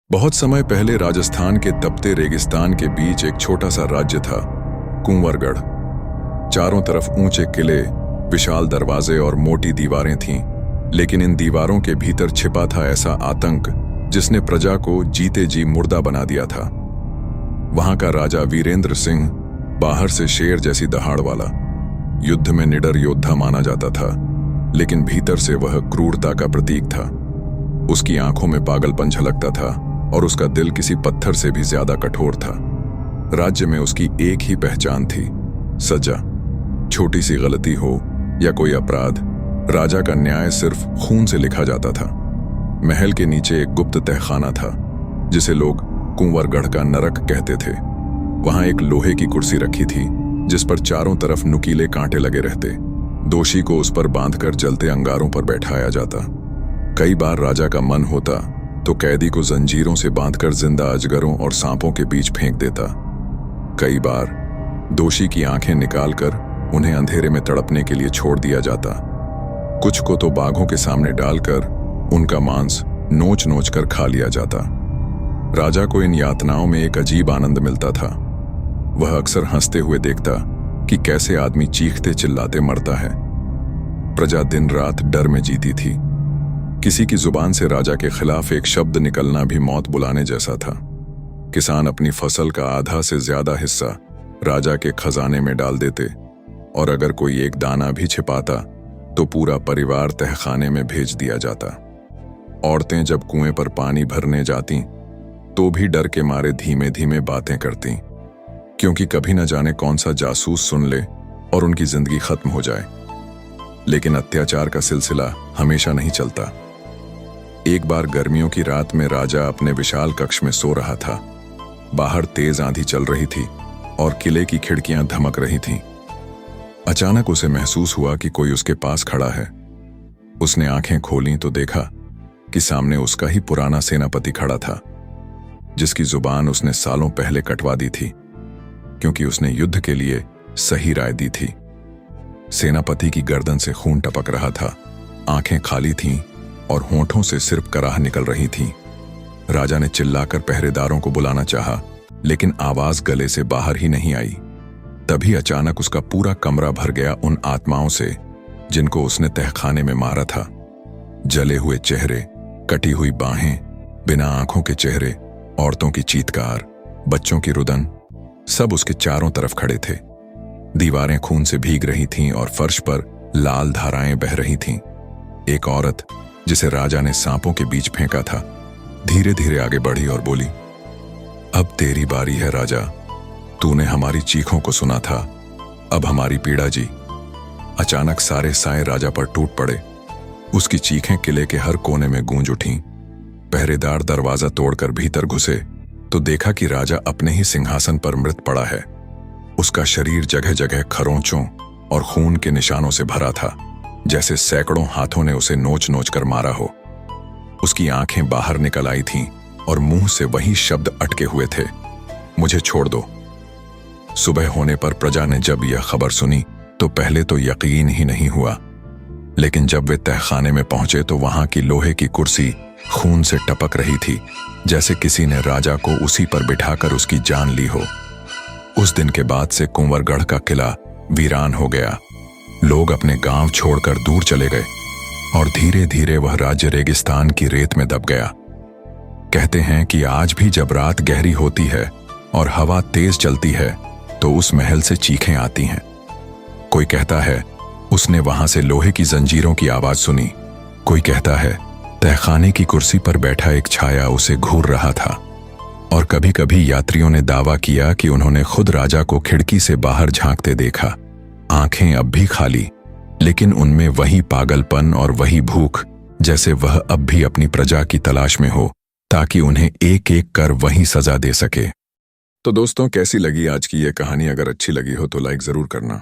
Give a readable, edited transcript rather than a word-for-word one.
बहुत समय पहले राजस्थान के तपते रेगिस्तान के बीच एक छोटा सा राज्य था, कुंवरगढ़। चारों तरफ ऊंचे किले, विशाल दरवाजे और मोटी दीवारें थीं, लेकिन इन दीवारों के भीतर छिपा था ऐसा आतंक जिसने प्रजा को जीते जी मुर्दा बना दिया था। वहां का राजा वीरेंद्र सिंह बाहर से शेर जैसी दहाड़ वाला, युद्ध में निडर योद्धा माना जाता था, लेकिन भीतर से वह क्रूरता का प्रतीक था। उसकी आंखों में पागलपन झलकता था और उसका दिल किसी पत्थर से भी ज्यादा कठोर था। राज्य में उसकी एक ही पहचान थी, सजा। छोटी सी गलती हो या कोई अपराध, राजा का न्याय सिर्फ खून से लिखा जाता था। महल के नीचे एक गुप्त तहखाना था, जिसे लोग कुंवरगढ़ का नरक कहते थे। वहां एक लोहे की कुर्सी रखी थी, जिस पर चारों तरफ नुकीले कांटे लगे रहते। दोषी को उस पर बांधकर जलते अंगारों पर बैठाया जाता। कई बार राजा का मन होता तो कैदी को जंजीरों से बांधकर जिंदा अजगरों और सांपों के बीच फेंक देता। कई बार दोषी की आंखें निकालकर उन्हें अंधेरे में तड़पने के लिए छोड़ दिया जाता। कुछ को तो बाघों के सामने डालकर उनका मांस नोच नोच कर खा लिया जाता। राजा को इन यातनाओं में एक अजीब आनंद मिलता था। वह अक्सर हंसते हुए देखता कि कैसे आदमी चीखते चिल्लाते मरता है। प्रजा दिन रात डर में जीती थी। किसी की जुबान से राजा के खिलाफ एक शब्द निकलना भी मौत बुलाने जैसा था। किसान अपनी फसल का आधा से ज्यादा हिस्सा राजा के खजाने में डाल देते, और अगर कोई एक दाना भी छिपाता तो पूरा परिवार तहखाने में भेज दिया जाता। औरतें जब कुएं पर पानी भरने जाती तो भी डर के मारे धीमे धीमे बातें करती, क्योंकि कभी न जाने कौन सा जासूस सुन ले और उनकी जिंदगी खत्म हो जाए। लेकिन अत्याचार का सिलसिला हमेशा नहीं चलता। एक बार गर्मियों की रात में राजा अपने विशाल कक्ष में सो रहा था। बाहर तेज आंधी चल रही थी और किले की खिड़कियां धमक रही थीं। अचानक उसे महसूस हुआ कि कोई उसके पास खड़ा है। उसने आंखें खोलीं तो देखा कि सामने उसका ही पुराना सेनापति खड़ा था, जिसकी जुबान उसने सालों पहले कटवा दी थी, क्योंकि उसने युद्ध के लिए सही राय दी थी। सेनापति की गर्दन से खून टपक रहा था, आंखें खाली थीं और होंठों से सिर्फ कराह निकल रही थी। राजा ने चिल्लाकर पहरेदारों को बुलाना चाहा, लेकिन आवाज गले से बाहर ही नहीं आई। तभी अचानक उसका पूरा कमरा भर गया उन आत्माओं से जिनको उसने तहखाने में मारा था। जले हुए चेहरे, कटी हुई बाहें, बिना आंखों के चेहरे, औरतों की चीत्कार, बच्चों की रुदन, सब उसके चारों तरफ खड़े थे। दीवारें खून से भीग रही थीं और फर्श पर लाल धाराएं बह रही थीं। एक औरत, जिसे राजा ने सांपों के बीच फेंका था, धीरे धीरे आगे बढ़ी और बोली, अब तेरी बारी है राजा। तूने हमारी चीखों को सुना था, अब हमारी पीड़ा जी। अचानक सारे साए राजा पर टूट पड़े। उसकी चीखें किले के हर कोने में गूंज उठीं। पहरेदार दरवाजा तोड़कर भीतर घुसे तो देखा कि राजा अपने ही सिंहासन पर मृत पड़ा है। उसका शरीर जगह जगह खरोंचों और खून के निशानों से भरा था, जैसे सैकड़ों हाथों ने उसे नोच नोच कर मारा हो। उसकी आंखें बाहर निकल आई थीं और मुंह से वही शब्द अटके हुए थे, मुझे छोड़ दो। सुबह होने पर प्रजा ने जब यह खबर सुनी तो पहले तो यकीन ही नहीं हुआ, लेकिन जब वे तहखाने में पहुंचे तो वहां की लोहे की कुर्सी खून से टपक रही थी, जैसे किसी ने राजा को उसी पर बिठाकर उसकी जान ली हो। उस दिन के बाद से कुंवरगढ़ का किला वीरान हो गया। लोग अपने गांव छोड़कर दूर चले गए और धीरे धीरे वह राज्य रेगिस्तान की रेत में दब गया। कहते हैं कि आज भी जब रात गहरी होती है और हवा तेज चलती है तो उस महल से चीखें आती हैं। कोई कहता है उसने वहां से लोहे की जंजीरों की आवाज सुनी। कोई कहता है तहखाने की कुर्सी पर बैठा एक छाया उसे घूर रहा था। और कभी कभी यात्रियों ने दावा किया कि उन्होंने खुद राजा को खिड़की से बाहर झांकते देखा। आंखें अब भी खाली, लेकिन उनमें वही पागलपन और वही भूख, जैसे वह अब भी अपनी प्रजा की तलाश में हो, ताकि उन्हें एक एक कर वही सजा दे सके। तो दोस्तों, कैसी लगी आज की ये कहानी? अगर अच्छी लगी हो तो लाइक जरूर करना।